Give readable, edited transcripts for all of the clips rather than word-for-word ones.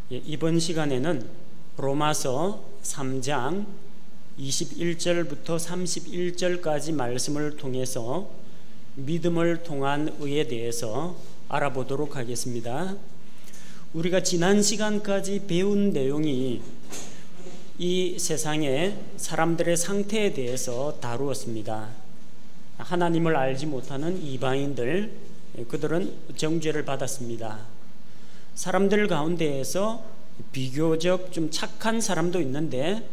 이번 시간에는 로마서 3장 21절부터 31절까지 말씀을 통해서 믿음을 통한 의에 대해서 알아보도록 하겠습니다. 우리가 지난 시간까지 배운 내용이 이 세상의 사람들의 상태에 대해서 다루었습니다. 하나님을 알지 못하는 이방인들, 그들은 정죄를 받았습니다. 사람들 가운데에서 비교적 좀 착한 사람도 있는데,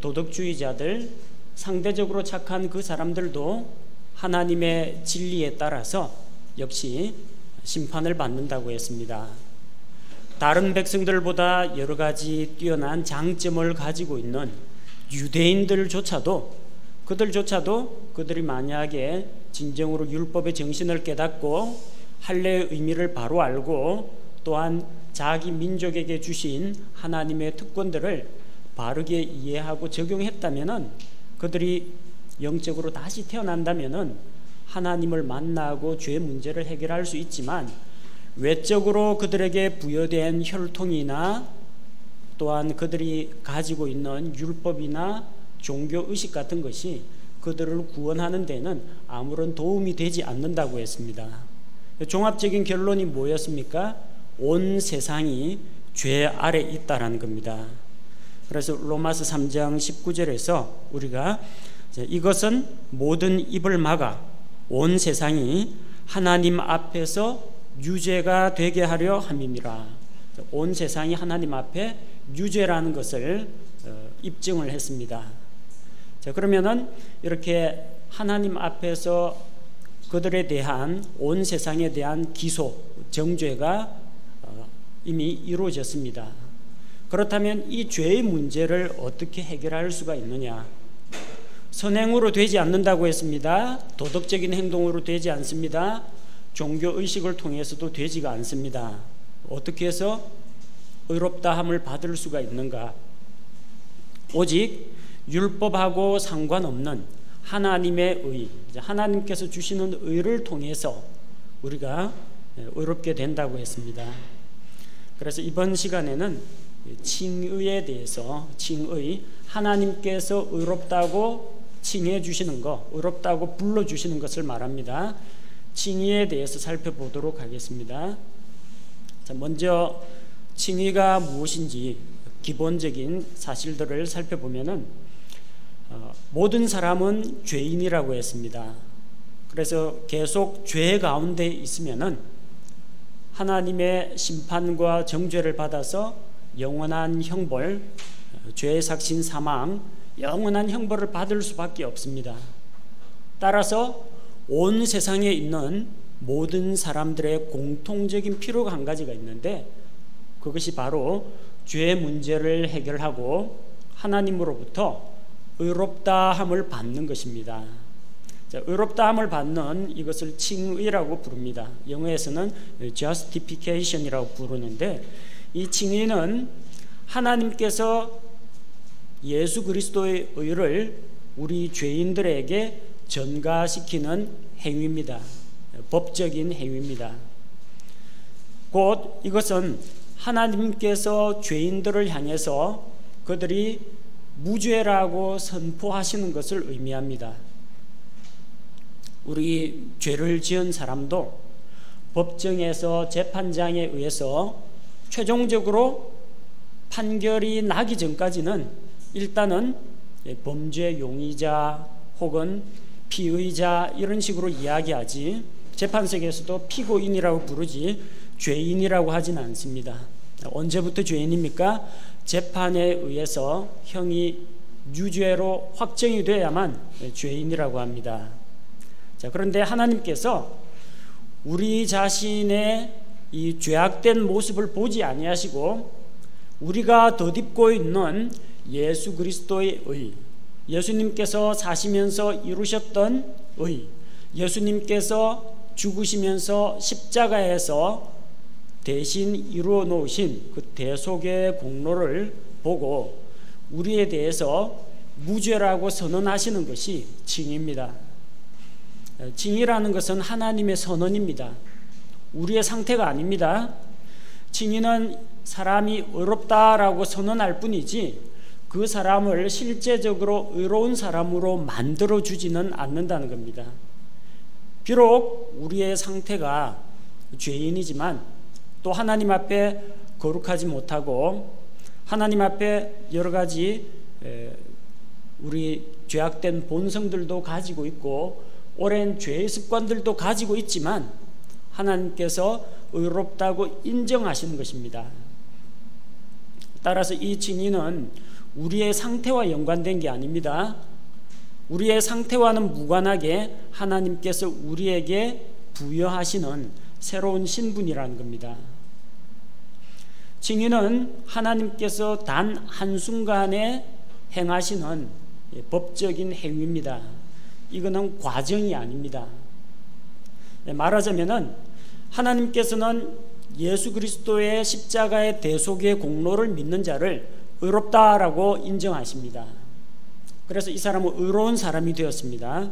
도덕주의자들, 상대적으로 착한 그 사람들도 하나님의 진리에 따라서 역시 심판을 받는다고 했습니다. 다른 백성들보다 여러 가지 뛰어난 장점을 가지고 있는 유대인들조차도, 그들이 만약에 진정으로 율법의 정신을 깨닫고 할례의 의미를 바로 알고 또한 자기 민족에게 주신 하나님의 특권들을 바르게 이해하고 적용했다면, 그들이 영적으로 다시 태어난다면 하나님을 만나고 죄 문제를 해결할 수 있지만, 외적으로 그들에게 부여된 혈통이나 또한 그들이 가지고 있는 율법이나 종교의식 같은 것이 그들을 구원하는 데는 아무런 도움이 되지 않는다고 했습니다. 종합적인 결론이 뭐였습니까? 온 세상이 죄 아래 있다라는 겁니다. 그래서 로마서 3장 19절에서 우리가 이것은 모든 입을 막아 온 세상이 하나님 앞에서 유죄가 되게 하려 함이니라. 온 세상이 하나님 앞에 유죄라는 것을 입증을 했습니다. 자, 그러면은 이렇게 하나님 앞에서 그들에 대한, 온 세상에 대한 기소, 정죄가 이미 이루어졌습니다. 그렇다면 이 죄의 문제를 어떻게 해결할 수가 있느냐? 선행으로 되지 않는다고 했습니다. 도덕적인 행동으로 되지 않습니다. 종교의식을 통해서도 되지가 않습니다. 어떻게 해서 의롭다함을 받을 수가 있는가? 오직 율법하고 상관없는 하나님의 의, 하나님께서 주시는 의를 통해서 우리가 의롭게 된다고 했습니다. 그래서 이번 시간에는 칭의에 대해서, 칭의, 하나님께서 의롭다고 칭해 주시는 것, 의롭다고 불러주시는 것을 말합니다. 칭의에 대해서 살펴보도록 하겠습니다. 자, 먼저 칭의가 무엇인지 기본적인 사실들을 살펴보면은 모든 사람은 죄인이라고 했습니다. 그래서 계속 죄 가운데 있으면은 하나님의 심판과 정죄를 받아서 영원한 형벌, 죄의 삭신 사망, 영원한 형벌을 받을 수밖에 없습니다. 따라서 온 세상에 있는 모든 사람들의 공통적인 필요가 한 가지가 있는데, 그것이 바로 죄 문제를 해결하고 하나님으로부터 의롭다함을 받는 것입니다. 자, 의롭다함을 받는 이것을 칭의라고 부릅니다. 영어에서는 justification이라고 부르는데, 이 칭의는 하나님께서 예수 그리스도의 의를 우리 죄인들에게 전가시키는 행위입니다. 법적인 행위입니다. 곧 이것은 하나님께서 죄인들을 향해서 그들이 무죄라고 선포하시는 것을 의미합니다. 우리 죄를 지은 사람도 법정에서 재판장에 의해서 최종적으로 판결이 나기 전까지는 일단은 범죄 용의자 혹은 피의자 이런 식으로 이야기하지, 재판석에서도 피고인이라고 부르지 죄인이라고 하지는 않습니다. 언제부터 죄인입니까? 재판에 의해서 형이 유죄로 확정이 돼야만 죄인이라고 합니다. 자, 그런데 하나님께서 우리 자신의 이 죄악된 모습을 보지 아니하시고 우리가 덧입고 있는 예수 그리스도의 의, 예수님께서 사시면서 이루셨던 의, 예수님께서 죽으시면서 십자가에서 대신 이루어 놓으신 그 대속의 공로를 보고 우리에 대해서 무죄라고 선언하시는 것이 칭의입니다. 칭의라는 것은 하나님의 선언입니다. 우리의 상태가 아닙니다. 증인은 사람이 의롭다라고 선언할 뿐이지 그 사람을 실제적으로 의로운 사람으로 만들어주지는 않는다는 겁니다. 비록 우리의 상태가 죄인이지만 또 하나님 앞에 거룩하지 못하고 하나님 앞에 여러 가지 우리 죄악된 본성들도 가지고 있고 오랜 죄의 습관들도 가지고 있지만 하나님께서 의롭다고 인정하시는 것입니다. 따라서 이 증인은 우리의 상태와 연관된 게 아닙니다. 우리의 상태와는 무관하게 하나님께서 우리에게 부여하시는 새로운 신분이라는 겁니다. 증인은 하나님께서 단 한순간에 행하시는 법적인 행위입니다. 이거는 과정이 아닙니다. 말하자면은 하나님께서는 예수 그리스도의 십자가의 대속의 공로를 믿는 자를 의롭다라고 인정하십니다. 그래서 이 사람은 의로운 사람이 되었습니다.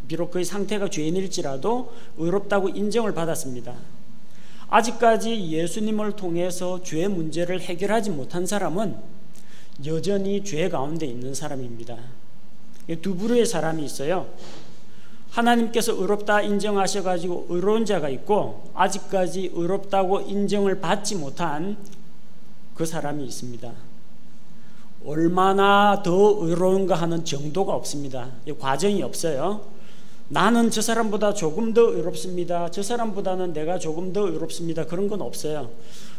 비록 그의 상태가 죄인일지라도 의롭다고 인정을 받았습니다. 아직까지 예수님을 통해서 죄 문제를 해결하지 못한 사람은 여전히 죄 가운데 있는 사람입니다. 두 부류의 사람이 있어요. 하나님께서 의롭다 인정하셔가지고 의로운 자가 있고 아직까지 의롭다고 인정을 받지 못한 그 사람이 있습니다. 얼마나 더 의로운가 하는 정도가 없습니다. 과정이 없어요. 나는 저 사람보다 조금 더 의롭습니다. 저 사람보다는 내가 조금 더 의롭습니다. 그런 건 없어요.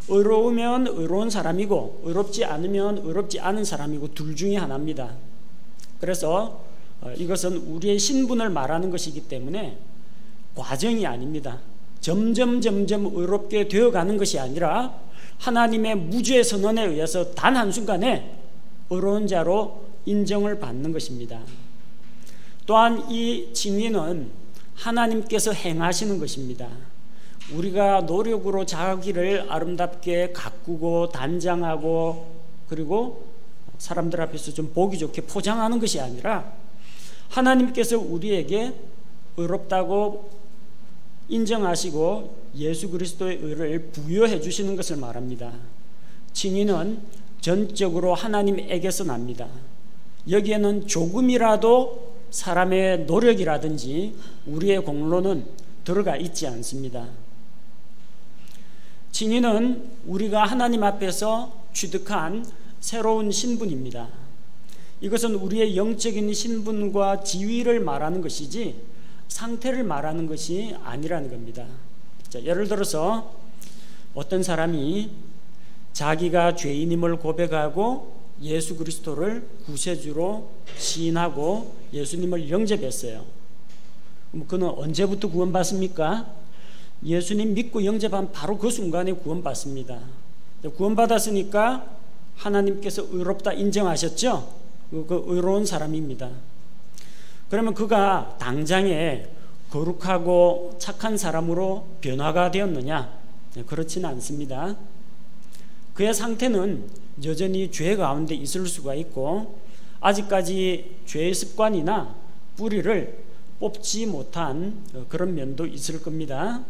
의로우면 의로운 사람이고 의롭지 않으면 의롭지 않은 사람이고 둘 중에 하나입니다. 그래서 이것은 우리의 신분을 말하는 것이기 때문에 과정이 아닙니다. 점점 의롭게 되어가는 것이 아니라 하나님의 무죄 선언에 의해서 단 한순간에 의로운 자로 인정을 받는 것입니다. 또한 이 증인은 하나님께서 행하시는 것입니다. 우리가 노력으로 자기를 아름답게 가꾸고 단장하고 그리고 사람들 앞에서 좀 보기 좋게 포장하는 것이 아니라 하나님께서 우리에게 의롭다고 인정하시고 예수 그리스도의 의를 부여해 주시는 것을 말합니다. 증인은 전적으로 하나님에게서 납니다. 여기에는 조금이라도 사람의 노력이라든지 우리의 공로는 들어가 있지 않습니다. 증인은 우리가 하나님 앞에서 취득한 새로운 신분입니다. 이것은 우리의 영적인 신분과 지위를 말하는 것이지 상태를 말하는 것이 아니라는 겁니다. 자, 예를 들어서 어떤 사람이 자기가 죄인임을 고백하고 예수 그리스도를 구세주로 시인하고 예수님을 영접했어요. 그럼 그는 언제부터 구원받습니까? 예수님 믿고 영접한 바로 그 순간에 구원받습니다. 구원받았으니까 하나님께서 의롭다 인정하셨죠? 그 의로운 사람입니다. 그러면 그가 당장에 거룩하고 착한 사람으로 변화가 되었느냐? 그렇지는 않습니다. 그의 상태는 여전히 죄 가운데 있을 수가 있고 아직까지 죄의 습관이나 뿌리를 뽑지 못한 그런 면도 있을 겁니다.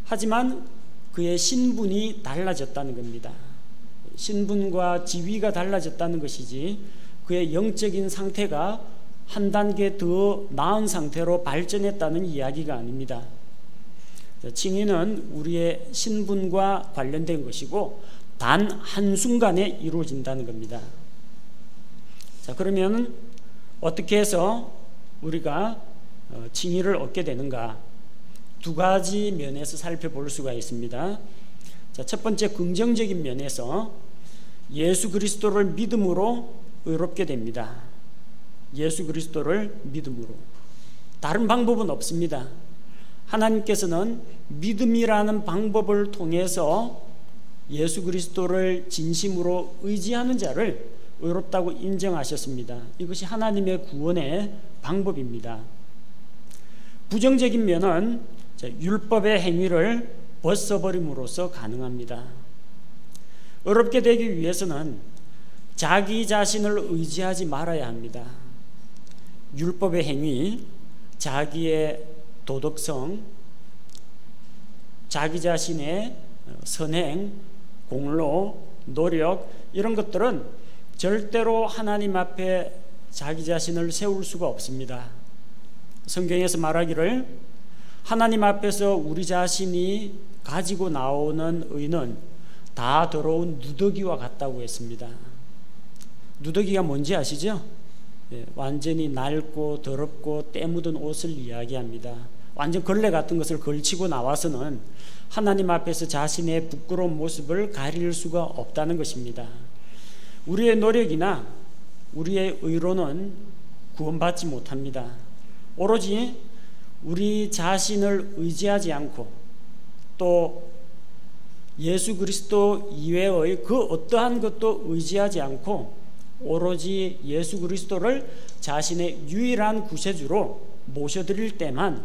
하지만 그의 신분이 달라졌다는 겁니다. 신분과 지위가 달라졌다는 것이지 그의 영적인 상태가 한 단계 더 나은 상태로 발전했다는 이야기가 아닙니다. 증인은 우리의 신분과 관련된 것이고 단 한순간에 이루어진다는 겁니다. 자, 그러면 어떻게 해서 우리가 칭의를 얻게 되는가? 두 가지 면에서 살펴볼 수가 있습니다. 자, 첫 번째 긍정적인 면에서 예수 그리스도를 믿음으로 의롭게 됩니다. 예수 그리스도를 믿음으로. 다른 방법은 없습니다. 하나님께서는 믿음이라는 방법을 통해서 예수 그리스도를 진심으로 의지하는 자를 의롭다고 인정하셨습니다. 이것이 하나님의 구원의 방법입니다. 부정적인 면은 율법의 행위를 벗어버림으로써 가능합니다. 의롭게 되기 위해서는 자기 자신을 의지하지 말아야 합니다. 율법의 행위, 자기의 도덕성, 자기 자신의 선행, 공로, 노력 이런 것들은 절대로 하나님 앞에 자기 자신을 세울 수가 없습니다. 성경에서 말하기를 하나님 앞에서 우리 자신이 가지고 나오는 의는 다 더러운 누더기와 같다고 했습니다. 누더기가 뭔지 아시죠? 완전히 낡고 더럽고 때 묻은 옷을 이야기합니다. 완전 걸레 같은 것을 걸치고 나와서는 하나님 앞에서 자신의 부끄러운 모습을 가릴 수가 없다는 것입니다. 우리의 노력이나 우리의 의로는 구원받지 못합니다. 오로지 우리 자신을 의지하지 않고 또 예수 그리스도 이외의 그 어떠한 것도 의지하지 않고 오로지 예수 그리스도를 자신의 유일한 구세주로 모셔드릴 때만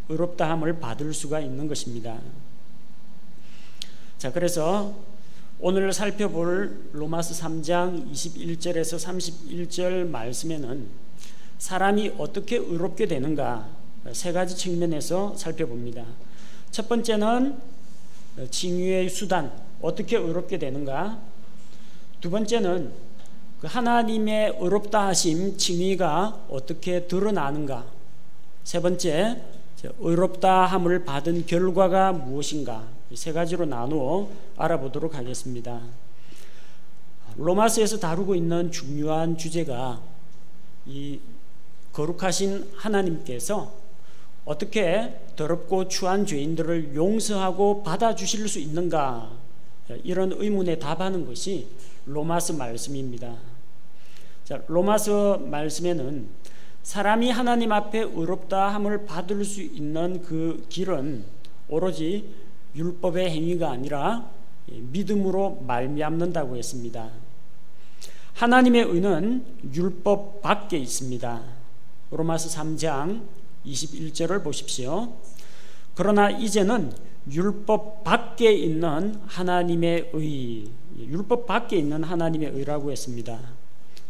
의롭다함을 받을 수가 있는 것입니다. 자, 그래서 오늘 살펴볼 로마서 3장 21절에서 31절 말씀에는 사람이 어떻게 의롭게 되는가 세 가지 측면에서 살펴봅니다. 첫 번째는 칭의의 수단, 어떻게 의롭게 되는가. 두 번째는 그 하나님의 의롭다 하심 칭의가 어떻게 드러나는가. 세 번째, 의롭다 함을 받은 결과가 무엇인가. 세 가지로 나누어 알아보도록 하겠습니다. 로마서에서 다루고 있는 중요한 주제가 이 거룩하신 하나님께서 어떻게 더럽고 추한 죄인들을 용서하고 받아주실 수 있는가, 이런 의문에 답하는 것이 로마서 말씀입니다. 자, 로마서 말씀에는 사람이 하나님 앞에 의롭다 함을 받을 수 있는 그 길은 오로지 율법의 행위가 아니라 믿음으로 말미암는다고 했습니다. 하나님의 의는 율법 밖에 있습니다. 로마서 3장 21절을 보십시오. 그러나 이제는 율법 밖에 있는 하나님의 의, 율법 밖에 있는 하나님의 의라고 했습니다.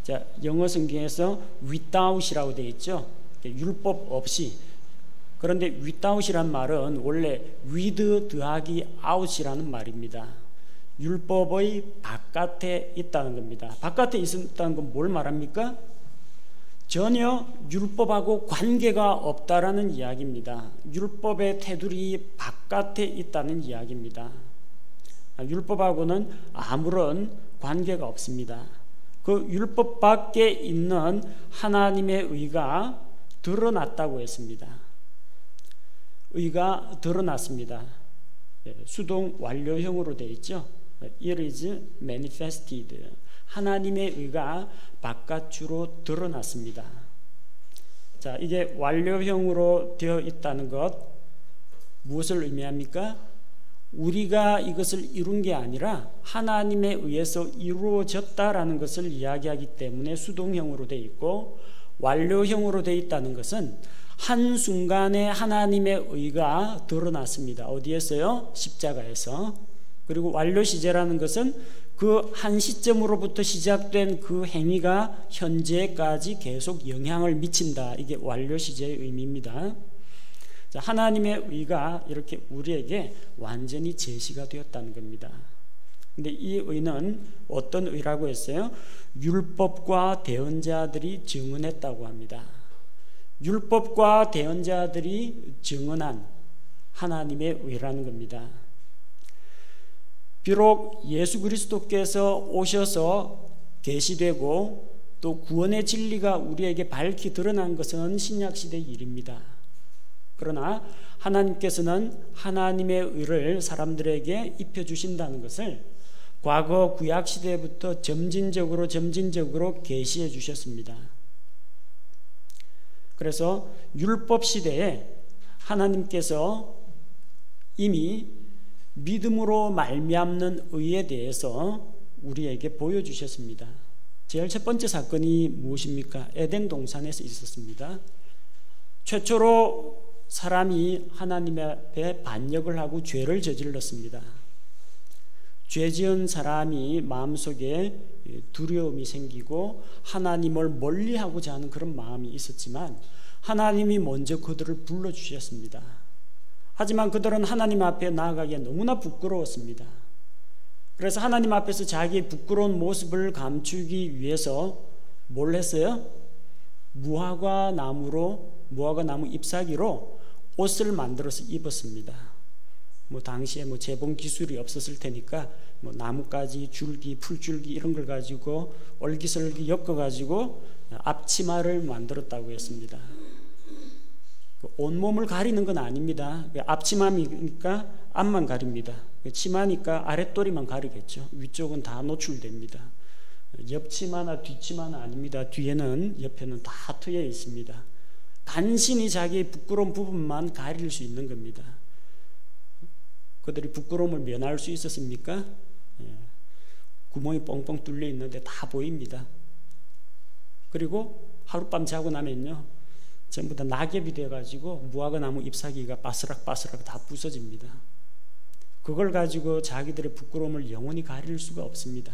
자, 영어 성경에서 without이라고 되어 있죠. 율법 없이. 그런데 without이란 말은 원래 with 더하기 out이라는 말입니다. 율법의 바깥에 있다는 겁니다. 바깥에 있다는 건 뭘 말합니까? 전혀 율법하고 관계가 없다라는 이야기입니다. 율법의 테두리 바깥에 있다는 이야기입니다. 율법하고는 아무런 관계가 없습니다. 그 율법 밖에 있는 하나님의 의가 드러났다고 했습니다. 의가 드러났습니다. 수동 완료형으로 되어 있죠. It is manifested. 하나님의 의가 바깥으로 드러났습니다. 자, 이게 완료형으로 되어 있다는 것 무엇을 의미합니까? 우리가 이것을 이룬 게 아니라 하나님에 의해서 이루어졌다라는 것을 이야기하기 때문에 수동형으로 되어 있고, 완료형으로 되어 있다는 것은 한순간에 하나님의 의가 드러났습니다. 어디에서요? 십자가에서. 그리고 완료 시제라는 것은 그 한 시점으로부터 시작된 그 행위가 현재까지 계속 영향을 미친다. 이게 완료 시제의 의미입니다. 자, 하나님의 의가 이렇게 우리에게 완전히 제시가 되었다는 겁니다. 근데 이 의는 어떤 의라고 했어요? 율법과 대언자들이 증언했다고 합니다. 율법과 대언자들이 증언한 하나님의 의라는 겁니다. 비록 예수 그리스도께서 오셔서 계시되고 또 구원의 진리가 우리에게 밝히 드러난 것은 신약시대 일입니다. 그러나 하나님께서는 하나님의 의를 사람들에게 입혀주신다는 것을 과거 구약시대부터 점진적으로 계시해 주셨습니다. 그래서 율법시대에 하나님께서 이미 믿음으로 말미암는 의에 대해서 우리에게 보여주셨습니다. 제일 첫 번째 사건이 무엇입니까? 에덴 동산에서 있었습니다. 최초로 사람이 하나님 앞에 반역을 하고 죄를 저질렀습니다. 죄 지은 사람이 마음속에 두려움이 생기고 하나님을 멀리하고자 하는 그런 마음이 있었지만 하나님이 먼저 그들을 불러주셨습니다. 하지만 그들은 하나님 앞에 나아가기에 너무나 부끄러웠습니다. 그래서 하나님 앞에서 자기의 부끄러운 모습을 감추기 위해서 뭘 했어요? 무화과 나무 잎사귀로 옷을 만들어서 입었습니다. 당시에 재봉 기술이 없었을 테니까 나뭇가지, 줄기, 풀줄기 이런 걸 가지고 얼기설기 엮어가지고 앞치마를 만들었다고 했습니다. 온몸을 가리는 건 아닙니다. 앞치마니까 앞만 가립니다. 치마니까 아랫도리만 가리겠죠. 위쪽은 다 노출됩니다. 옆치마나 뒷치마는 아닙니다. 뒤에는 옆에는 다 트여 있습니다. 간신히 자기의 부끄러운 부분만 가릴 수 있는 겁니다. 그들이 부끄러움을 면할 수 있었습니까? 구멍이 뻥뻥 뚫려 있는데 다 보입니다. 그리고 하룻밤 자고 나면요, 전부 다 낙엽이 돼가지고 무화과 나무 잎사귀가 바스락바스락 다 부서집니다. 그걸 가지고 자기들의 부끄러움을 영원히 가릴 수가 없습니다.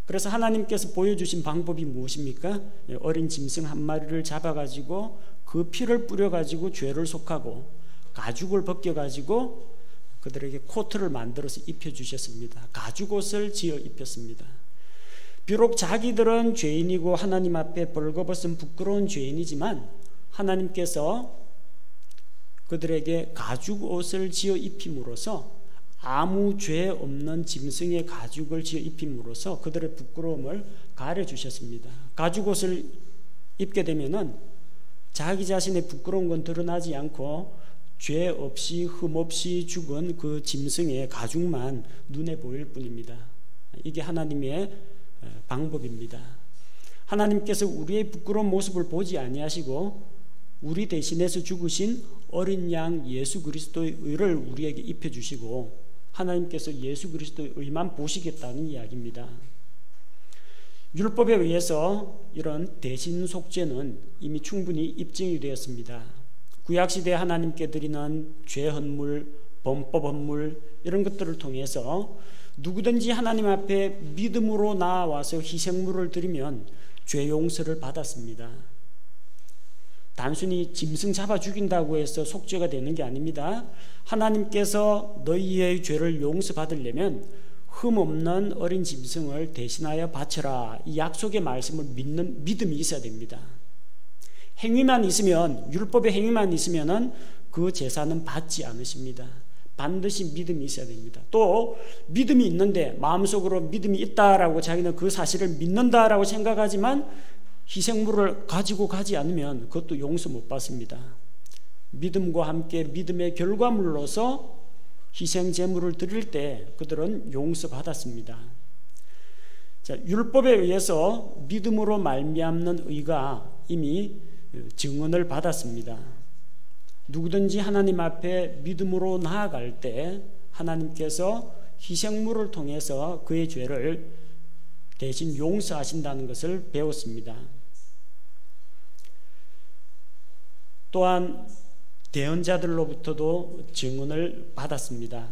그래서 하나님께서 보여주신 방법이 무엇입니까? 어린 짐승 한 마리를 잡아가지고 그 피를 뿌려가지고 죄를 속하고 가죽을 벗겨가지고 그들에게 코트를 만들어서 입혀주셨습니다. 가죽옷을 지어 입혔습니다. 비록 자기들은 죄인이고 하나님 앞에 벌거벗은 부끄러운 죄인이지만 하나님께서 그들에게 가죽옷을 지어 입힘으로써 아무 죄 없는 짐승의 가죽을 지어 입힘으로써 그들의 부끄러움을 가려주셨습니다. 가죽옷을 입게 되면은 자기 자신의 부끄러운 건 드러나지 않고 죄 없이 흠 없이 죽은 그 짐승의 가죽만 눈에 보일 뿐입니다. 이게 하나님의 방법입니다. 하나님께서 우리의 부끄러운 모습을 보지 아니하시고 우리 대신해서 죽으신 어린 양 예수 그리스도의 의를 우리에게 입혀주시고 하나님께서 예수 그리스도의 의만 보시겠다는 이야기입니다. 율법에 의해서 이런 대신 속죄는 이미 충분히 입증이 되었습니다. 구약시대에 하나님께 드리는 죄 헌물, 범법 헌물 이런 것들을 통해서 누구든지 하나님 앞에 믿음으로 나아와서 희생물을 드리면 죄 용서를 받았습니다. 단순히 짐승 잡아 죽인다고 해서 속죄가 되는 게 아닙니다. 하나님께서 너희의 죄를 용서받으려면 흠없는 어린 짐승을 대신하여 바쳐라, 이 약속의 말씀을 믿는 믿음이 있어야 됩니다. 행위만 있으면, 율법의 행위만 있으면 그 제사는 받지 않으십니다. 반드시 믿음이 있어야 됩니다. 또 믿음이 있는데 마음속으로 믿음이 있다라고 자기는 그 사실을 믿는다라고 생각하지만 희생물을 가지고 가지 않으면 그것도 용서 못 받습니다. 믿음과 함께 믿음의 결과물로서 희생 제물을 드릴 때 그들은 용서받았습니다. 자, 율법에 의해서 믿음으로 말미암는 의가 이미 증언을 받았습니다. 누구든지 하나님 앞에 믿음으로 나아갈 때 하나님께서 희생물을 통해서 그의 죄를 대신 용서하신다는 것을 배웠습니다. 또한 대언자들로부터도 증언을 받았습니다.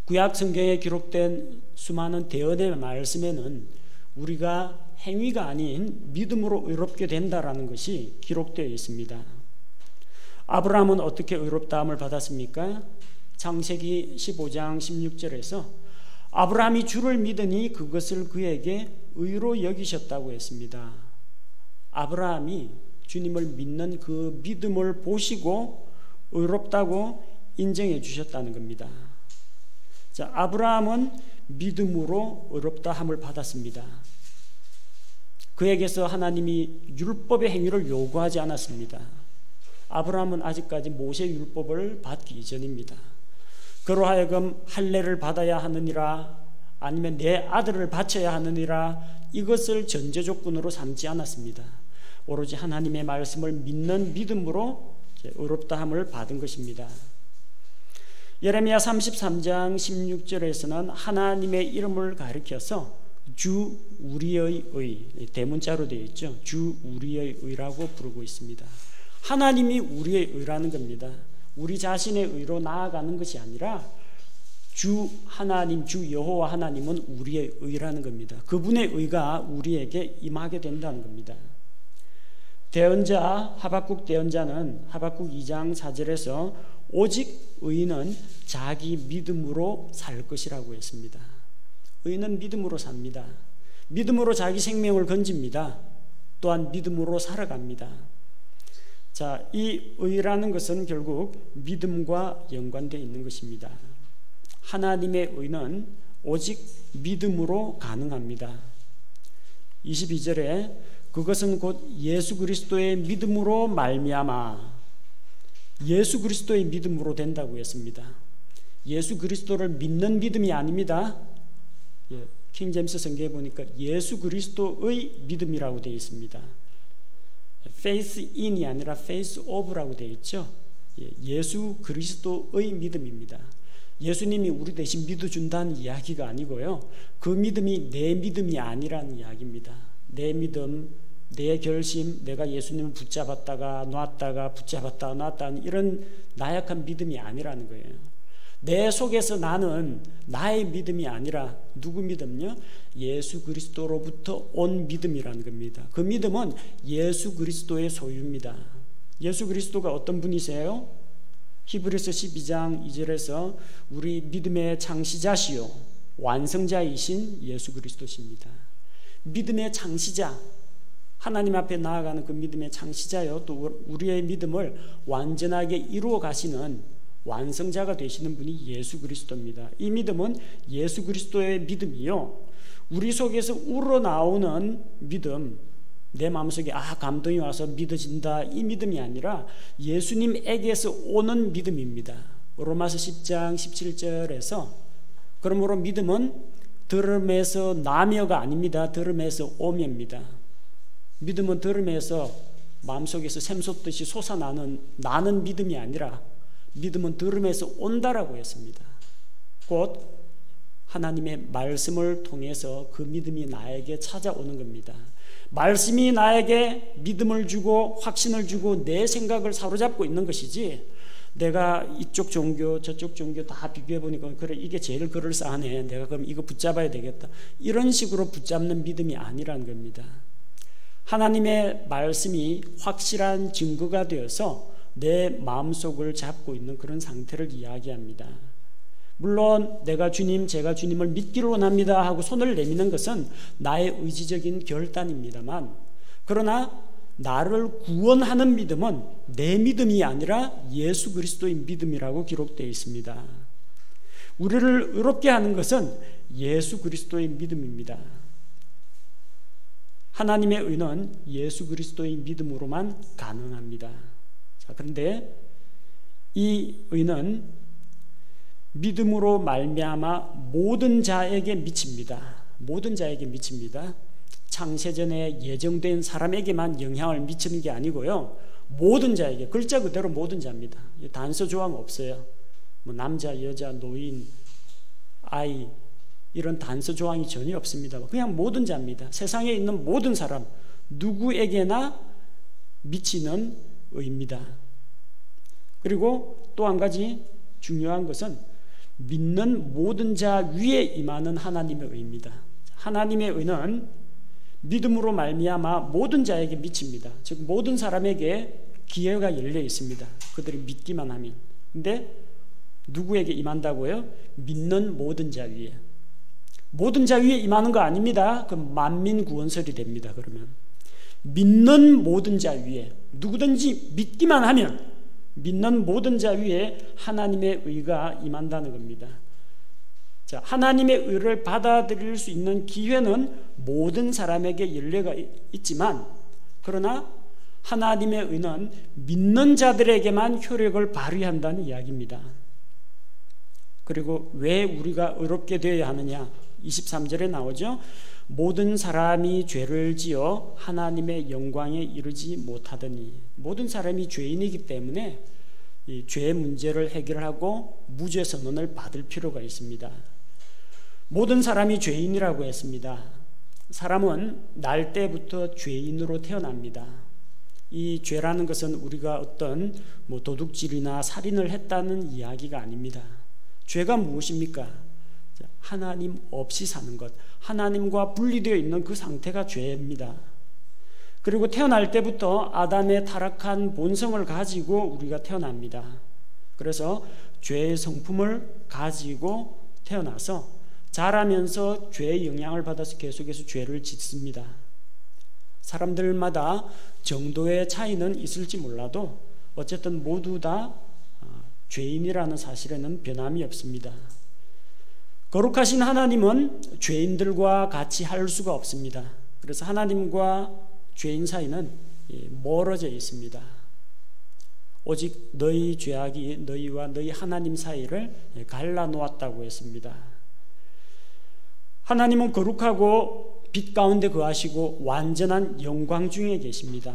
구약 성경에 기록된 수많은 대언의 말씀에는 우리가 행위가 아닌 믿음으로 의롭게 된다라는 것이 기록되어 있습니다. 아브라함은 어떻게 의롭다함을 받았습니까? 창세기 15장 16절에서 아브라함이 주를 믿으니 그것을 그에게 의로 여기셨다고 했습니다. 아브라함이 주님을 믿는 그 믿음을 보시고 의롭다고 인정해 주셨다는 겁니다. 자, 아브라함은 믿음으로 의롭다함을 받았습니다. 그에게서 하나님이 율법의 행위를 요구하지 않았습니다. 아브라함은 아직까지 모세 율법을 받기 이전입니다. 그로 하여금 할례를 받아야 하느니라, 아니면 내 아들을 바쳐야 하느니라, 이것을 전제 조건으로 삼지 않았습니다. 오로지 하나님의 말씀을 믿는 믿음으로 의롭다함을 받은 것입니다. 예레미야 33장 16절에서는 하나님의 이름을 가리켜서 주 우리의 의, 대문자로 되어 있죠. 주 우리의 의라고 부르고 있습니다. 하나님이 우리의 의라는 겁니다. 우리 자신의 의로 나아가는 것이 아니라 주 하나님, 주 여호와 하나님은 우리의 의라는 겁니다. 그분의 의가 우리에게 임하게 된다는 겁니다. 대언자 하박국 대언자는 하박국 2장 4절에서 오직 의인은 자기 믿음으로 살 것이라고 했습니다. 의인은 믿음으로 삽니다. 믿음으로 자기 생명을 건집니다. 또한 믿음으로 살아갑니다. 자, 이 의라는 것은 결국 믿음과 연관되어 있는 것입니다. 하나님의 의는 오직 믿음으로 가능합니다. 22절에 그것은 곧 예수 그리스도의 믿음으로 말미암아, 예수 그리스도의 믿음으로 된다고 했습니다. 예수 그리스도를 믿는 믿음이 아닙니다. 킹제임스 성경에 보니까 예수 그리스도의 믿음이라고 되어 있습니다. faith in이 아니라 faith of라고 되어 있죠. 예수 그리스도의 믿음입니다. 예수님이 우리 대신 믿어준다는 이야기가 아니고요, 그 믿음이 내 믿음이 아니라는 이야기입니다. 내 믿음, 내 결심, 내가 예수님을 붙잡았다가 놨다가 붙잡았다가 놨다는 이런 나약한 믿음이 아니라는 거예요. 내 속에서 나는 나의 믿음이 아니라 누구 믿음요? 예수 그리스도로부터 온 믿음이라는 겁니다. 그 믿음은 예수 그리스도의 소유입니다. 예수 그리스도가 어떤 분이세요? 히브리서 12장 2절에서 우리 믿음의 창시자시요 완성자이신 예수 그리스도십니다. 믿음의 창시자, 하나님 앞에 나아가는 그 믿음의 창시자요, 또 우리의 믿음을 완전하게 이루어 가시는 완성자가 되시는 분이 예수 그리스도입니다. 이 믿음은 예수 그리스도의 믿음이요, 우리 속에서 우러나오는 믿음, 내 마음속에 감동이 와서 믿어진다, 이 믿음이 아니라 예수님에게서 오는 믿음입니다. 로마서 10장 17절에서 그러므로 믿음은 들음에서 나며가 아닙니다. 들음에서 오며입니다. 믿음은 들음에서 마음속에서 샘솟듯이 나는 믿음이 아니라 믿음은 들음에서 온다라고 했습니다. 곧 하나님의 말씀을 통해서 그 믿음이 나에게 찾아오는 겁니다. 말씀이 나에게 믿음을 주고 확신을 주고 내 생각을 사로잡고 있는 것이지, 내가 이쪽 종교 저쪽 종교 다 비교해 보니까 그래 이게 제일 그럴싸하네, 내가 그럼 이거 붙잡아야 되겠다, 이런 식으로 붙잡는 믿음이 아니라는 겁니다. 하나님의 말씀이 확실한 증거가 되어서 내 마음속을 잡고 있는 그런 상태를 이야기합니다. 물론 내가 제가 주님을 믿기를 원합니다 하고 손을 내미는 것은 나의 의지적인 결단입니다만, 그러나 나를 구원하는 믿음은 내 믿음이 아니라 예수 그리스도의 믿음이라고 기록되어 있습니다. 우리를 의롭게 하는 것은 예수 그리스도의 믿음입니다. 하나님의 의는 예수 그리스도의 믿음으로만 가능합니다. 자, 그런데 이 의는 믿음으로 말미암아 모든 자에게 미칩니다. 모든 자에게 미칩니다. 창세전에 예정된 사람에게만 영향을 미치는 게 아니고요, 모든 자에게, 글자 그대로 모든 자입니다. 단서 조항 없어요. 뭐 남자, 여자, 노인, 아이 이런 단서 조항이 전혀 없습니다. 그냥 모든 자입니다. 세상에 있는 모든 사람 누구에게나 미치는 의입니다. 그리고 또 한 가지 중요한 것은 믿는 모든 자 위에 임하는 하나님의 의입니다. 하나님의 의는 믿음으로 말미암아 모든 자에게 미칩니다. 즉 모든 사람에게 기회가 열려 있습니다. 그들이 믿기만 하면. 근데 누구에게 임한다고요? 믿는 모든 자 위에. 모든 자 위에 임하는 거 아닙니다. 그럼 만민 구원설이 됩니다. 그러면 믿는 모든 자 위에, 누구든지 믿기만 하면 믿는 모든 자 위에 하나님의 의가 임한다는 겁니다. 자, 하나님의 의를 받아들일 수 있는 기회는 모든 사람에게 열려가 있지만, 그러나 하나님의 의는 믿는 자들에게만 효력을 발휘한다는 이야기입니다. 그리고 왜 우리가 의롭게 되어야 하느냐? 23절에 나오죠. 모든 사람이 죄를 지어 하나님의 영광에 이르지 못하더니, 모든 사람이 죄인이기 때문에 이 죄 문제를 해결하고 무죄 선언을 받을 필요가 있습니다. 모든 사람이 죄인이라고 했습니다. 사람은 날 때부터 죄인으로 태어납니다. 이 죄라는 것은 우리가 어떤 도둑질이나 살인을 했다는 이야기가 아닙니다. 죄가 무엇입니까? 하나님 없이 사는 것, 하나님과 분리되어 있는 그 상태가 죄입니다. 그리고 태어날 때부터 아담의 타락한 본성을 가지고 우리가 태어납니다. 그래서 죄의 성품을 가지고 태어나서 자라면서 죄의 영향을 받아서 계속해서 죄를 짓습니다. 사람들마다 정도의 차이는 있을지 몰라도 어쨌든 모두 다 죄인이라는 사실에는 변함이 없습니다. 거룩하신 하나님은 죄인들과 같이 할 수가 없습니다. 그래서 하나님과 죄인 사이는 멀어져 있습니다. 오직 너희 죄악이 너희와 너희 하나님 사이를 갈라놓았다고 했습니다. 하나님은 거룩하고 빛 가운데 거하시고 완전한 영광 중에 계십니다.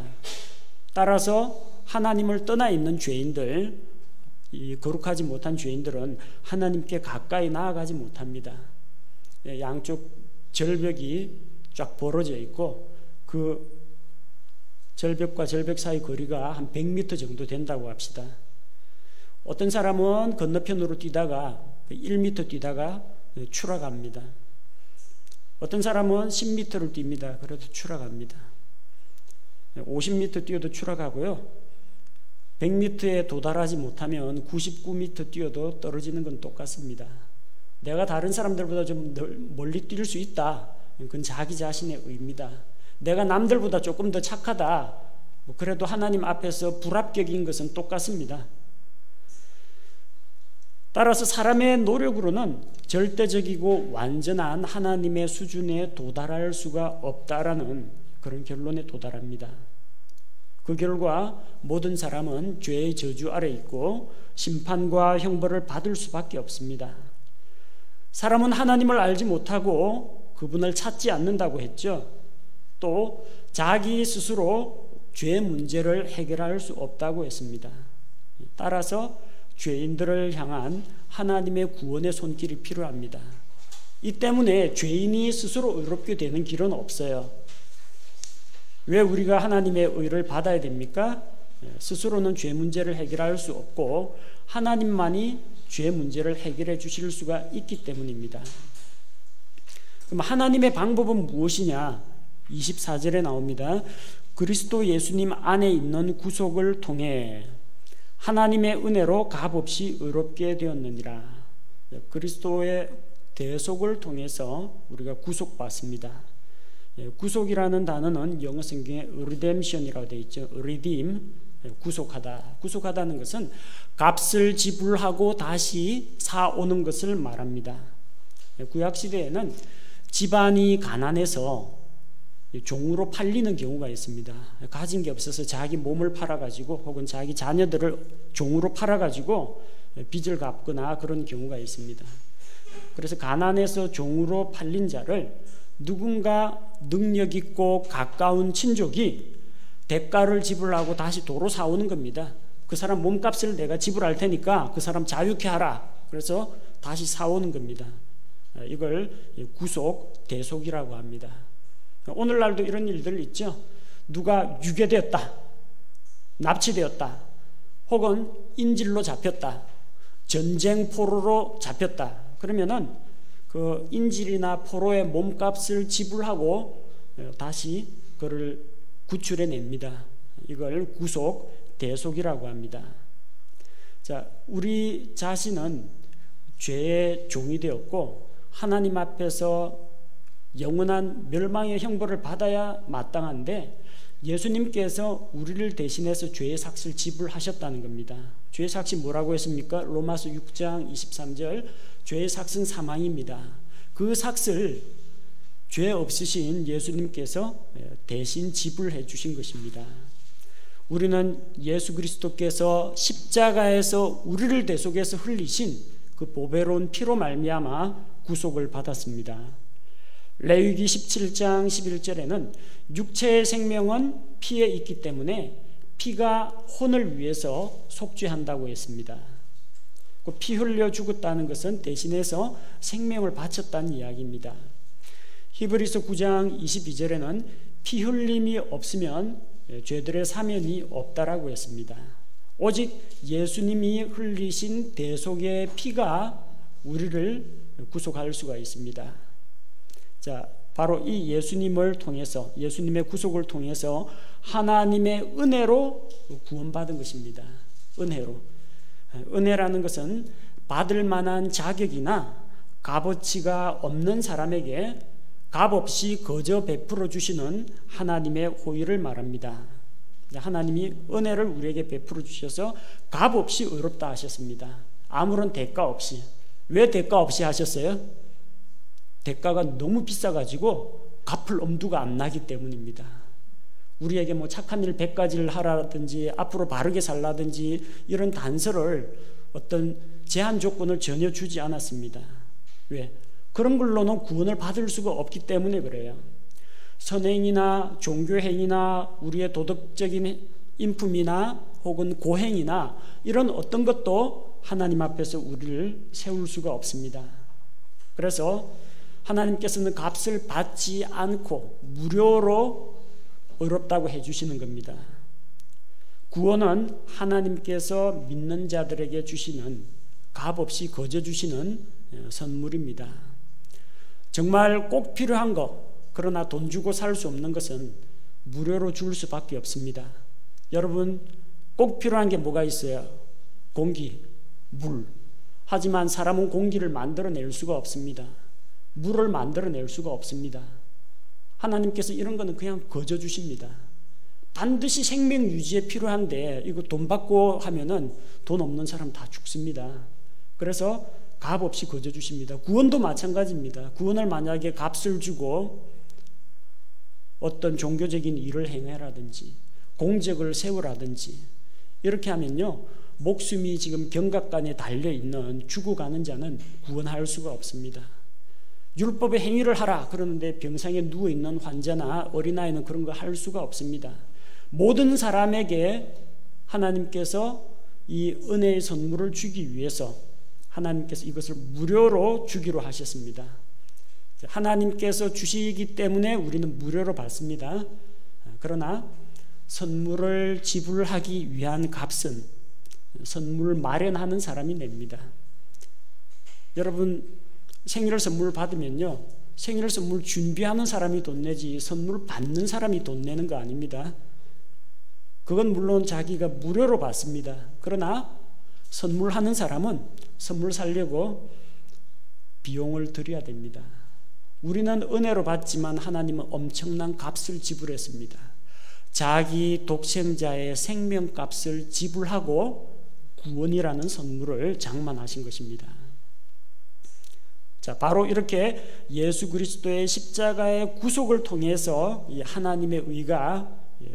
따라서 하나님을 떠나 있는 죄인들, 이 거룩하지 못한 죄인들은 하나님께 가까이 나아가지 못합니다. 양쪽 절벽이 쫙 벌어져 있고 그 절벽과 절벽 사이 거리가 한 100m 정도 된다고 합시다. 어떤 사람은 건너편으로 뛰다가 1m 뛰다가 추락합니다. 어떤 사람은 10m를 뜁니다. 그래도 추락합니다. 50m 뛰어도 추락하고요. 100m에 도달하지 못하면 99m 뛰어도 떨어지는 건 똑같습니다. 내가 다른 사람들보다 좀 멀리 뛸 수 있다. 그건 자기 자신의 의입니다. 내가 남들보다 조금 더 착하다. 그래도 하나님 앞에서 불합격인 것은 똑같습니다. 따라서 사람의 노력으로는 절대적이고 완전한 하나님의 수준에 도달할 수가 없다라는 그런 결론에 도달합니다. 그 결과 모든 사람은 죄의 저주 아래 있고 심판과 형벌을 받을 수밖에 없습니다. 사람은 하나님을 알지 못하고 그분을 찾지 않는다고 했죠. 또 자기 스스로 죄 문제를 해결할 수 없다고 했습니다. 따라서 죄인들을 향한 하나님의 구원의 손길이 필요합니다. 이 때문에 죄인이 스스로 의롭게 되는 길은 없어요. 왜 우리가 하나님의 의를 받아야 됩니까? 스스로는 죄 문제를 해결할 수 없고 하나님만이 죄 문제를 해결해 주실 수가 있기 때문입니다. 그럼 하나님의 방법은 무엇이냐? 24절에 나옵니다. 그리스도 예수님 안에 있는 구속을 통해 하나님의 은혜로 값없이 의롭게 되었느니라. 그리스도의 대속을 통해서 우리가 구속받습니다. 구속이라는 단어는 영어 성경에 redemption이라고 되어 있죠. redeem, 구속하다. 구속하다는 것은 값을 지불하고 다시 사오는 것을 말합니다. 구약시대에는 집안이 가난해서 종으로 팔리는 경우가 있습니다. 가진 게 없어서 자기 몸을 팔아가지고 혹은 자기 자녀들을 종으로 팔아가지고 빚을 갚거나 그런 경우가 있습니다. 그래서 가난해서 종으로 팔린 자를 누군가 능력 있고 가까운 친족이 대가를 지불하고 다시 도로 사오는 겁니다. 그 사람 몸값을 내가 지불할 테니까 그 사람 자유케 하라. 그래서 다시 사오는 겁니다. 이걸 구속, 대속이라고 합니다. 오늘날도 이런 일들 있죠. 누가 유괴되었다, 납치되었다, 혹은 인질로 잡혔다, 전쟁 포로로 잡혔다. 그러면은 그 인질이나 포로의 몸값을 지불하고 다시 그를 구출해 냅니다. 이걸 구속, 대속이라고 합니다. 자, 우리 자신은 죄의 종이 되었고 하나님 앞에서 영원한 멸망의 형벌을 받아야 마땅한데 예수님께서 우리를 대신해서 죄의 삭을 지불하셨다는 겁니다. 죄의 삭이 뭐라고 했습니까? 로마서 6장 23절 죄의 삭은 사망입니다. 그 삭을 죄 없으신 예수님께서 대신 지불해 주신 것입니다. 우리는 예수 그리스도께서 십자가에서 우리를 대속해서 흘리신 그 보배로운 피로 말미암아 구속을 받았습니다. 레위기 17장 11절에는 육체의 생명은 피에 있기 때문에 피가 혼을 위해서 속죄한다고 했습니다. 피 흘려 죽었다는 것은 대신해서 생명을 바쳤다는 이야기입니다. 히브리서 9장 22절에는 피 흘림이 없으면 죄들의 사면이 없다라고 했습니다. 오직 예수님이 흘리신 대속의 피가 우리를 구속할 수가 있습니다. 자, 바로 이 예수님을 통해서, 예수님의 구속을 통해서 하나님의 은혜로 구원받은 것입니다. 은혜로. 은혜라는 것은 받을 만한 자격이나 값어치가 없는 사람에게 값없이 거저 베풀어 주시는 하나님의 호의를 말합니다. 하나님이 은혜를 우리에게 베풀어 주셔서 값없이 의롭다 하셨습니다. 아무런 대가 없이. 왜 대가 없이 하셨어요? 대가가 너무 비싸가지고 갚을 엄두가 안 나기 때문입니다. 우리에게 뭐 착한 일 100가지를 하라든지 앞으로 바르게 살라든지 이런 단서를, 어떤 제한 조건을 전혀 주지 않았습니다. 왜? 그런 걸로는 구원을 받을 수가 없기 때문에 그래요. 선행이나 종교행위나 우리의 도덕적인 인품이나 혹은 고행이나 이런 어떤 것도 하나님 앞에서 우리를 세울 수가 없습니다. 그래서 하나님께서는 값을 받지 않고 무료로 의롭다고 해주시는 겁니다. 구원은 하나님께서 믿는 자들에게 주시는, 값없이 거저 주시는 선물입니다. 정말 꼭 필요한 것, 그러나 돈 주고 살 수 없는 것은 무료로 줄 수밖에 없습니다. 여러분, 꼭 필요한 게 뭐가 있어요? 공기, 물. 하지만 사람은 공기를 만들어낼 수가 없습니다. 물을 만들어낼 수가 없습니다. 하나님께서 이런 거는 그냥 거저 주십니다. 반드시 생명 유지에 필요한데 이거 돈 받고 하면은 돈 없는 사람 다 죽습니다. 그래서 값없이 거저 주십니다. 구원도 마찬가지입니다. 구원을 만약에 값을 주고 어떤 종교적인 일을 행해라든지 공적을 세우라든지 이렇게 하면요, 목숨이 지금 경각간에 달려있는 죽어가는 자는 구원할 수가 없습니다. 율법의 행위를 하라 그러는데 병상에 누워있는 환자나 어린아이는 그런 거 할 수가 없습니다. 모든 사람에게 하나님께서 이 은혜의 선물을 주기 위해서 하나님께서 이것을 무료로 주기로 하셨습니다. 하나님께서 주시기 때문에 우리는 무료로 받습니다. 그러나 선물을 지불하기 위한 값은 선물 마련하는 사람이 냅니다. 여러분, 생일 선물 받으면요, 생일 선물 준비하는 사람이 돈 내지 선물 받는 사람이 돈 내는 거 아닙니다. 그건 물론 자기가 무료로 받습니다. 그러나 선물하는 사람은 선물 사려고 비용을 들여야 됩니다. 우리는 은혜로 받지만 하나님은 엄청난 값을 지불했습니다. 자기 독생자의 생명값을 지불하고 구원이라는 선물을 장만하신 것입니다. 자, 바로 이렇게 예수 그리스도의 십자가의 구속을 통해서 이 하나님의 의가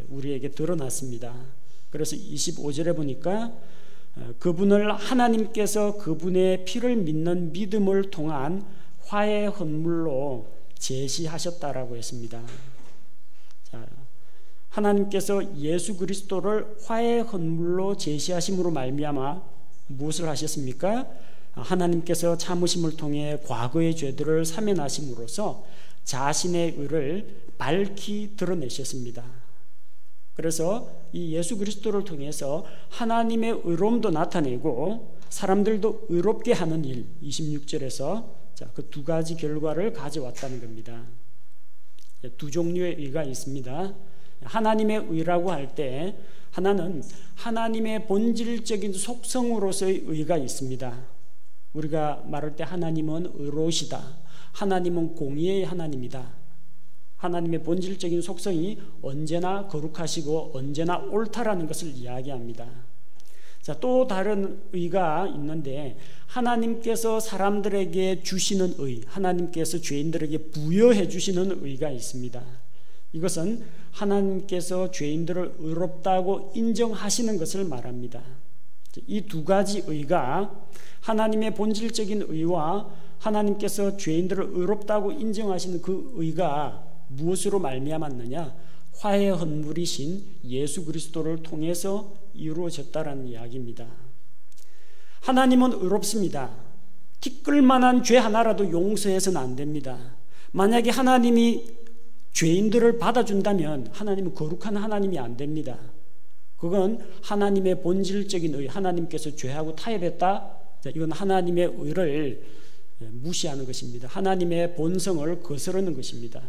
우리에게 드러났습니다. 그래서 25절에 보니까 그분을 하나님께서 그분의 피를 믿는 믿음을 통한 화의 헌물로 제시하셨다라고 했습니다. 자, 하나님께서 예수 그리스도를 화의 헌물로 제시하심으로 말미암아 무엇을 하셨습니까? 하나님께서 참으심을 통해 과거의 죄들을 사면하심으로써 자신의 의를 밝히 드러내셨습니다. 그래서 이 예수 그리스도를 통해서 하나님의 의로움도 나타내고 사람들도 의롭게 하는 일, 26절에서 그 두 가지 결과를 가져왔다는 겁니다. 두 종류의 의가 있습니다. 하나님의 의라고 할 때 하나는 하나님의 본질적인 속성으로서의 의가 있습니다. 우리가 말할 때 하나님은 의로우시다, 하나님은 공의의 하나님이다, 하나님의 본질적인 속성이 언제나 거룩하시고 언제나 옳다라는 것을 이야기합니다. 자, 또 다른 의가 있는데 하나님께서 사람들에게 주시는 의, 하나님께서 죄인들에게 부여해 주시는 의가 있습니다. 이것은 하나님께서 죄인들을 의롭다고 인정하시는 것을 말합니다. 이 두 가지 의가, 하나님의 본질적인 의와 하나님께서 죄인들을 의롭다고 인정하시는 그 의가 무엇으로 말미암았느냐? 화의 헌물이신 예수 그리스도를 통해서 이루어졌다라는 이야기입니다. 하나님은 의롭습니다. 티끌만한 죄 하나라도 용서해서는 안 됩니다. 만약에 하나님이 죄인들을 받아준다면 하나님은 거룩한 하나님이 안 됩니다. 그건 하나님의 본질적인 의, 하나님께서 죄하고 타협했다, 이건 하나님의 의를 무시하는 것입니다. 하나님의 본성을 거스르는 것입니다.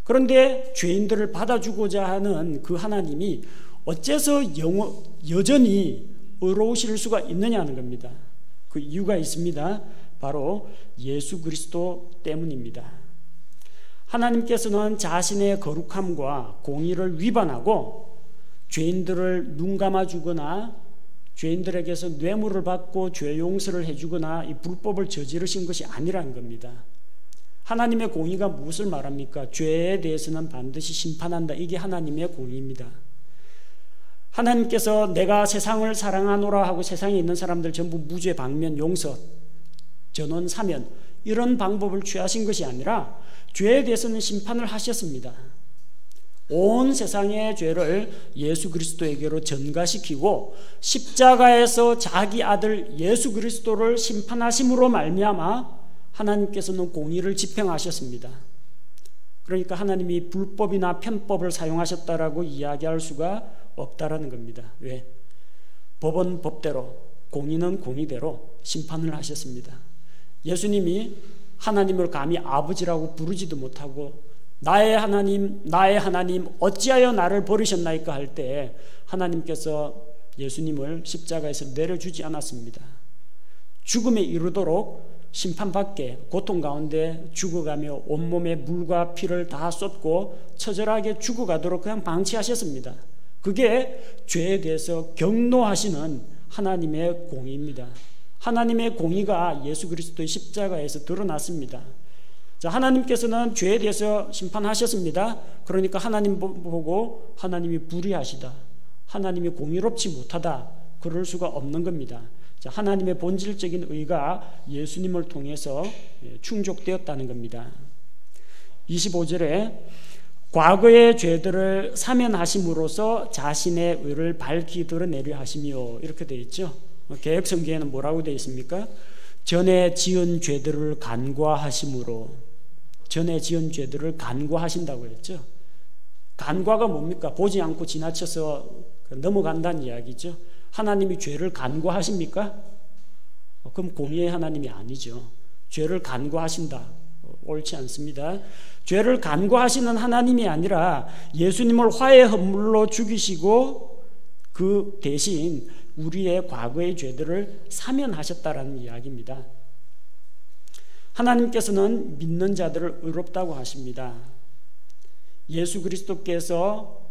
그런데 죄인들을 받아주고자 하는 그 하나님이 어째서 여전히 의로우실 수가 있느냐는 겁니다. 그 이유가 있습니다. 바로 예수 그리스도 때문입니다. 하나님께서는 자신의 거룩함과 공의를 위반하고 죄인들을 눈 감아주거나 죄인들에게서 뇌물을 받고 죄 용서를 해주거나 이 불법을 저지르신 것이 아니라는 겁니다. 하나님의 공의가 무엇을 말합니까? 죄에 대해서는 반드시 심판한다. 이게 하나님의 공의입니다. 하나님께서 내가 세상을 사랑하노라 하고 세상에 있는 사람들 전부 무죄 방면 용서 전원 사면 이런 방법을 취하신 것이 아니라 죄에 대해서는 심판을 하셨습니다. 온 세상의 죄를 예수 그리스도에게로 전가시키고 십자가에서 자기 아들 예수 그리스도를 심판하심으로 말미암아 하나님께서는 공의를 집행하셨습니다. 그러니까 하나님이 불법이나 편법을 사용하셨다라고 이야기할 수가 없다라는 겁니다. 왜? 법은 법대로, 공의는 공의대로 심판을 하셨습니다. 예수님이 하나님을 감히 아버지라고 부르지도 못하고 나의 하나님 어찌하여 나를 버리셨나이까 할 때 하나님께서 예수님을 십자가에서 내려주지 않았습니다. 죽음에 이르도록 심판받게 고통 가운데 죽어가며 온몸에 물과 피를 다 쏟고 처절하게 죽어가도록 그냥 방치하셨습니다. 그게 죄에 대해서 경노하시는 하나님의 공의입니다. 하나님의 공의가 예수 그리스도의 십자가에서 드러났습니다. 자, 하나님께서는 죄에 대해서 심판하셨습니다. 그러니까 하나님 보고 하나님이 불의하시다, 하나님이 공의롭지 못하다 그럴 수가 없는 겁니다. 자, 하나님의 본질적인 의가 예수님을 통해서 충족되었다는 겁니다. 25절에 과거의 죄들을 사면하심으로써 자신의 의를 밝히 드러내려 하시며 이렇게 되어 있죠. 개역성경에는 뭐라고 되어 있습니까? 전에 지은 죄들을 간과하심으로, 전에 지은 죄들을 간과하신다고 했죠. 간과가 뭡니까? 보지 않고 지나쳐서 넘어간다는 이야기죠. 하나님이 죄를 간과하십니까? 그럼 공의의 하나님이 아니죠. 죄를 간과하신다, 옳지 않습니다. 죄를 간과하시는 하나님이 아니라 예수님을 화해 헌물로 죽이시고 그 대신 우리의 과거의 죄들을 사면하셨다라는 이야기입니다. 하나님께서는 믿는 자들을 의롭다고 하십니다. 예수 그리스도께서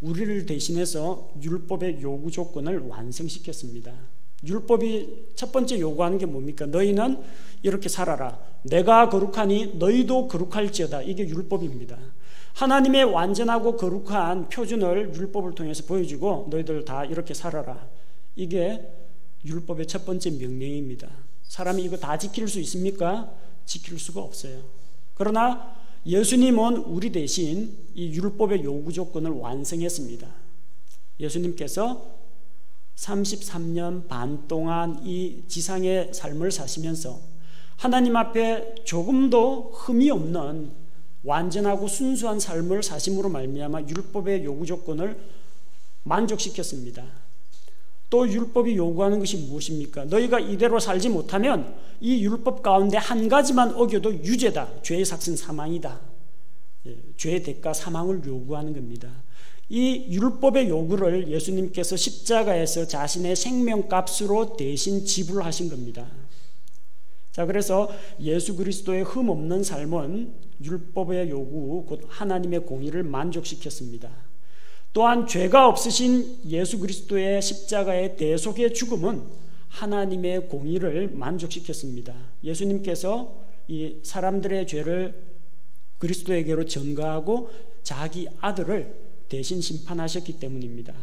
우리를 대신해서 율법의 요구 조건을 완성시켰습니다. 율법이 첫 번째 요구하는 게 뭡니까? 너희는 이렇게 살아라. 내가 거룩하니 너희도 거룩할지어다. 이게 율법입니다. 하나님의 완전하고 거룩한 표준을 율법을 통해서 보여주고 너희들 다 이렇게 살아라. 이게 율법의 첫 번째 명령입니다. 사람이 이거 다 지킬 수 있습니까? 지킬 수가 없어요. 그러나 예수님은 우리 대신 이 율법의 요구 조건을 완성했습니다. 예수님께서 33년 반 동안 이 지상의 삶을 사시면서 하나님 앞에 조금도 흠이 없는 완전하고 순수한 삶을 사심으로 말미암아 율법의 요구 조건을 만족시켰습니다. 또 율법이 요구하는 것이 무엇입니까? 너희가 이대로 살지 못하면 이 율법 가운데 한 가지만 어겨도 유죄다. 죄의 삭은 사망이다. 죄의 대가 사망을 요구하는 겁니다. 이 율법의 요구를 예수님께서 십자가에서 자신의 생명값으로 대신 지불하신 겁니다. 자, 그래서 예수 그리스도의 흠 없는 삶은 율법의 요구, 곧 하나님의 공의를 만족시켰습니다. 또한 죄가 없으신 예수 그리스도의 십자가의 대속의 죽음은 하나님의 공의를 만족시켰습니다. 예수님께서 이 사람들의 죄를 그리스도에게로 전가하고 자기 아들을 대신 심판하셨기 때문입니다.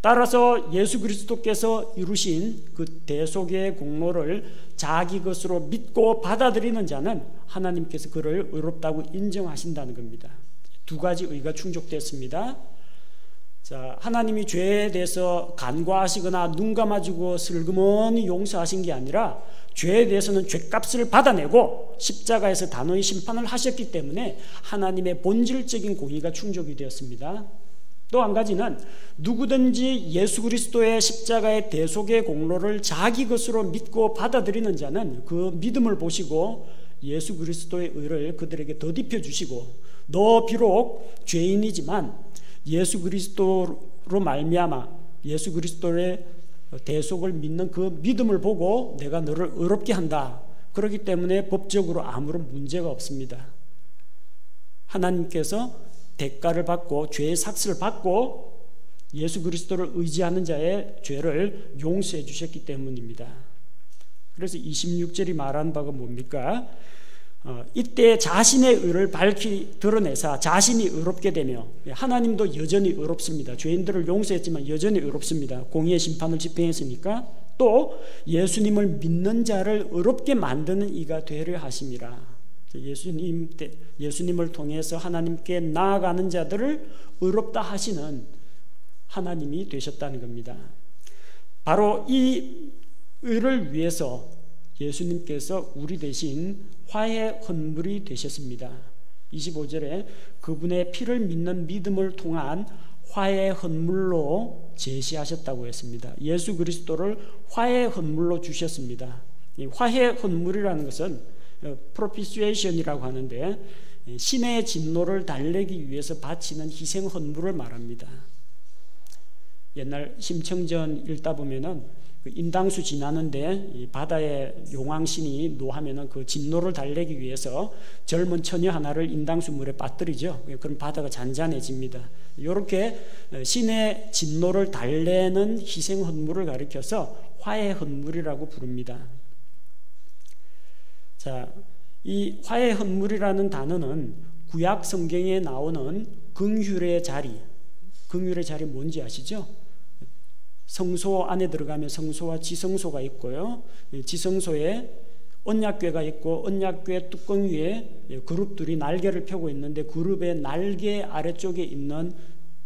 따라서 예수 그리스도께서 이루신 그 대속의 공로를 자기 것으로 믿고 받아들이는 자는 하나님께서 그를 의롭다고 인정하신다는 겁니다. 두 가지 의가 충족됐습니다. 자, 하나님이 죄에 대해서 간과하시거나 눈 감아주고 슬그머니 용서하신 게 아니라 죄에 대해서는 죄값을 받아내고 십자가에서 단호히 심판을 하셨기 때문에 하나님의 본질적인 공의가 충족이 되었습니다. 또 한 가지는 누구든지 예수 그리스도의 십자가의 대속의 공로를 자기 것으로 믿고 받아들이는 자는 그 믿음을 보시고 예수 그리스도의 의를 그들에게 덧입혀 주시고, 너 비록 죄인이지만 예수 그리스도로 말미암아 예수 그리스도의 대속을 믿는 그 믿음을 보고 내가 너를 의롭게 한다. 그렇기 때문에 법적으로 아무런 문제가 없습니다. 하나님께서 대가를 받고 죄의 삭스를 받고 예수 그리스도를 의지하는 자의 죄를 용서해 주셨기 때문입니다. 그래서 26절이 말하는 바가 뭡니까? 이때 자신의 의를 밝히 드러내사 자신이 의롭게 되며, 하나님도 여전히 의롭습니다. 죄인들을 용서했지만 여전히 의롭습니다. 공의의 심판을 집행했으니까. 또 예수님을 믿는 자를 의롭게 만드는 이가 되려 하심이라. 예수님을 통해서 하나님께 나아가는 자들을 의롭다 하시는 하나님이 되셨다는 겁니다. 바로 이 의를 위해서 예수님께서 우리 대신 화해 헌물이 되셨습니다. 25절에 그분의 피를 믿는 믿음을 통한 화해 헌물로 제시하셨다고 했습니다. 예수 그리스도를 화해 헌물로 주셨습니다. 이 화해 헌물이라는 것은 프로피시에이션이라고 하는데, 신의 진노를 달래기 위해서 바치는 희생 헌물을 말합니다. 옛날 심청전 읽다 보면은 그 인당수 지나는데 이 바다에 용왕신이 노하면은 그 진노를 달래기 위해서 젊은 처녀 하나를 인당수 물에 빠뜨리죠. 그럼 바다가 잔잔해집니다. 이렇게 신의 진노를 달래는 희생 헌물을 가리켜서 화해 헌물이라고 부릅니다. 자, 이 화해 헌물이라는 단어는 구약 성경에 나오는 긍휼의 자리, 긍휼의 자리 뭔지 아시죠? 성소 안에 들어가면 성소와 지성소가 있고요. 지성소에 언약궤가 있고 언약궤 뚜껑 위에 그룹들이 날개를 펴고 있는데, 그룹의 날개 아래쪽에 있는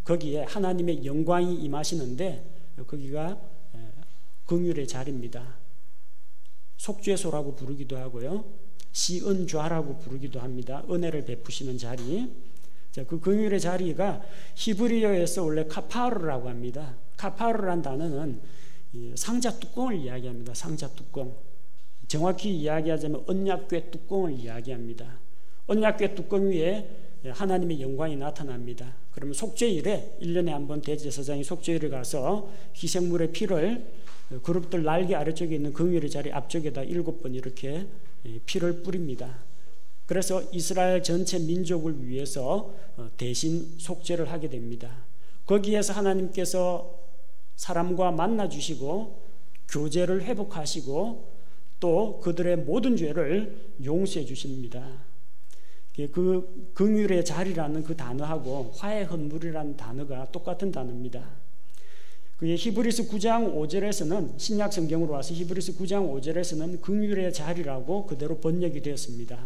거기에 하나님의 영광이 임하시는데, 거기가 긍휼의 자리입니다. 속죄소라고 부르기도 하고요, 시은좌라고 부르기도 합니다. 은혜를 베푸시는 자리. 자, 그 긍휼의 자리가 히브리어에서 원래 카파르라고 합니다. 카파르란 단어는 상자 뚜껑을 이야기합니다. 상자 뚜껑. 정확히 이야기하자면 언약궤 뚜껑을 이야기합니다. 언약궤 뚜껑 위에 하나님의 영광이 나타납니다. 그러면 속죄일에 1년에 한 번 대제사장이 속죄일에 가서 희생물의 피를 그룹들 날개 아래쪽에 있는 긍휼의 자리 앞쪽에다 7번 이렇게 피를 뿌립니다. 그래서 이스라엘 전체 민족을 위해서 대신 속죄를 하게 됩니다. 거기에서 하나님께서 사람과 만나 주시고 교제를 회복하시고 또 그들의 모든 죄를 용서해 주십니다. 그 긍휼의 자리라는 그 단어하고 화해 헌물이라는 단어가 똑같은 단어입니다. 그게 히브리서 9장 5절에서는, 신약 성경으로 와서 히브리서 9장 5절에서는 긍휼의 자리라고 그대로 번역이 되었습니다.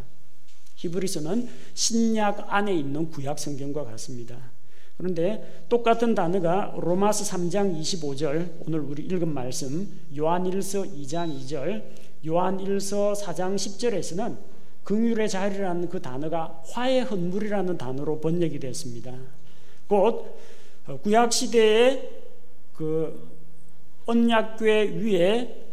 히브리서는 신약 안에 있는 구약 성경과 같습니다. 그런데 똑같은 단어가 로마서 3장 25절, 오늘 우리 읽은 말씀, 요한일서 2장 2절, 요한일서 4장 10절에서는 긍휼의 자리라는 그 단어가 화해 헌물이라는 단어로 번역이 되었습니다. 곧 구약 시대에 그 언약궤 위에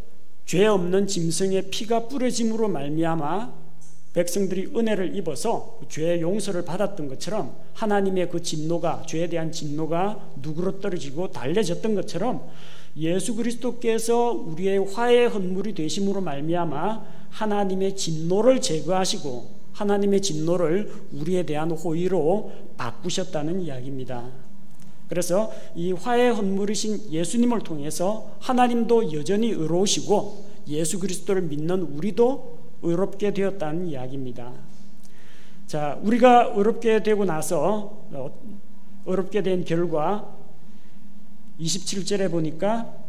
죄 없는 짐승의 피가 뿌려짐으로 말미암아 백성들이 은혜를 입어서 죄의 용서를 받았던 것처럼, 하나님의 그 진노가, 죄에 대한 진노가 누구로 떨어지고 달래졌던 것처럼, 예수 그리스도께서 우리의 화해 헌물이 되심으로 말미암아 하나님의 진노를 제거하시고 하나님의 진노를 우리에 대한 호의로 바꾸셨다는 이야기입니다. 그래서 이 화해 헌물이신 예수님을 통해서 하나님도 여전히 의로우시고 예수 그리스도를 믿는 우리도 의롭게 되었다는 이야기입니다. 자, 우리가 의롭게 되고 나서 의롭게 된 결과 27절에 보니까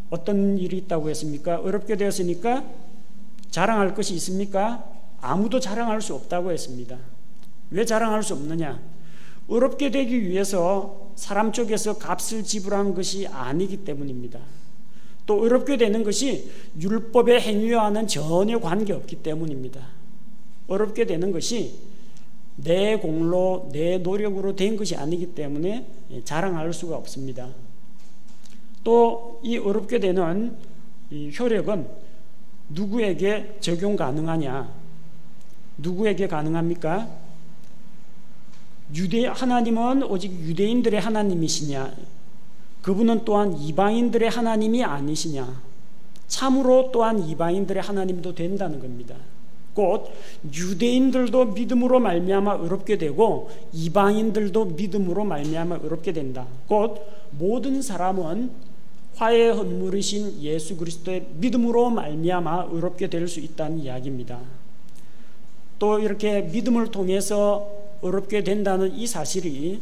어떤 일이 있다고 했습니까? 의롭게 되었으니까 자랑할 것이 있습니까? 아무도 자랑할 수 없다고 했습니다. 왜 자랑할 수 없느냐? 의롭게 되기 위해서 사람 쪽에서 값을 지불한 것이 아니기 때문입니다. 또 의롭게 되는 것이 율법의 행위와는 전혀 관계없기 때문입니다. 의롭게 되는 것이 내 공로, 내 노력으로 된 것이 아니기 때문에 자랑할 수가 없습니다. 또 이 어렵게 되는 이 효력은 누구에게 적용 가능하냐? 누구에게 가능합니까? 하나님은 오직 유대인들의 하나님이시냐? 그분은 또한 이방인들의 하나님이 아니시냐? 참으로 또한 이방인들의 하나님도 된다는 겁니다. 곧 유대인들도 믿음으로 말미암아 의롭게 되고 이방인들도 믿음으로 말미암아 의롭게 된다. 곧 모든 사람은 화해의 헌물이신 예수 그리스도의 믿음으로 말미암아 의롭게 될 수 있다는 이야기입니다. 또 이렇게 믿음을 통해서 의롭게 된다는 이 사실이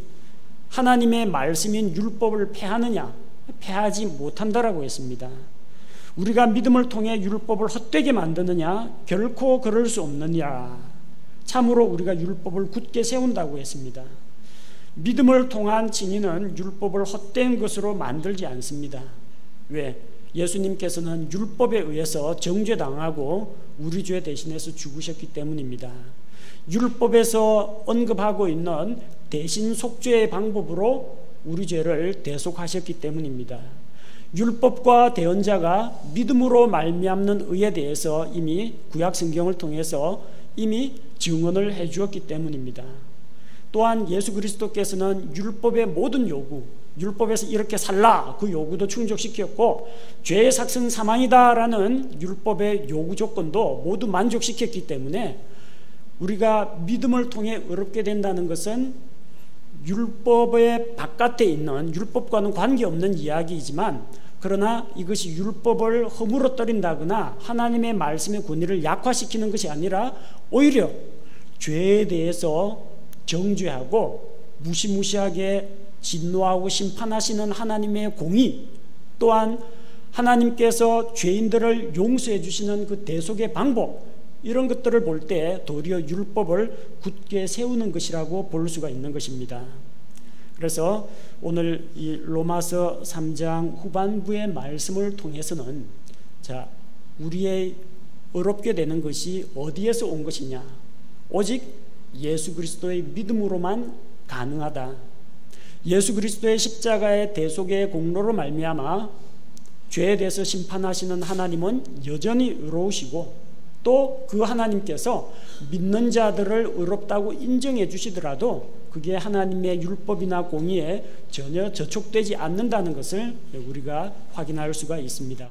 하나님의 말씀인 율법을 폐하느냐? 폐하지 못한다라고 했습니다. 우리가 믿음을 통해 율법을 헛되게 만드느냐? 결코 그럴 수 없느냐? 참으로 우리가 율법을 굳게 세운다고 했습니다. 믿음을 통한 증인은 율법을 헛된 것으로 만들지 않습니다. 왜? 예수님께서는 율법에 의해서 정죄당하고 우리 죄 대신해서 죽으셨기 때문입니다. 율법에서 언급하고 있는 대신 속죄의 방법으로 우리 죄를 대속하셨기 때문입니다. 율법과 대언자가 믿음으로 말미암는 의에 대해서 이미 구약 성경을 통해서 이미 증언을 해 주었기 때문입니다. 또한 예수 그리스도께서는 율법의 모든 요구, 율법에서 이렇게 살라 그 요구도 충족시켰고 죄의 삭은 사망이다라는 율법의 요구 조건도 모두 만족시켰기 때문에 우리가 믿음을 통해 의롭게 된다는 것은 율법의 바깥에 있는 율법과는 관계없는 이야기이지만 그러나 이것이 율법을 허물어뜨린다거나 하나님의 말씀의 권위를 약화시키는 것이 아니라 오히려 죄에 대해서 정죄하고 무시무시하게 진노하고 심판하시는 하나님의 공의, 또한 하나님께서 죄인들을 용서해 주시는 그 대속의 방법, 이런 것들을 볼 때 도리어 율법을 굳게 세우는 것이라고 볼 수가 있는 것입니다. 그래서 오늘 이 로마서 3장 후반부의 말씀을 통해서는 우리의 의롭게 되는 것이 어디에서 온 것이냐? 오직 예수 그리스도의 믿음으로만 가능하다. 예수 그리스도의 십자가의 대속의 공로로 말미암아 죄에 대해서 심판하시는 하나님은 여전히 의로우시고 또 그 하나님께서 믿는 자들을 의롭다고 인정해 주시더라도 그게 하나님의 율법이나 공의에 전혀 저촉되지 않는다는 것을 우리가 확인할 수가 있습니다.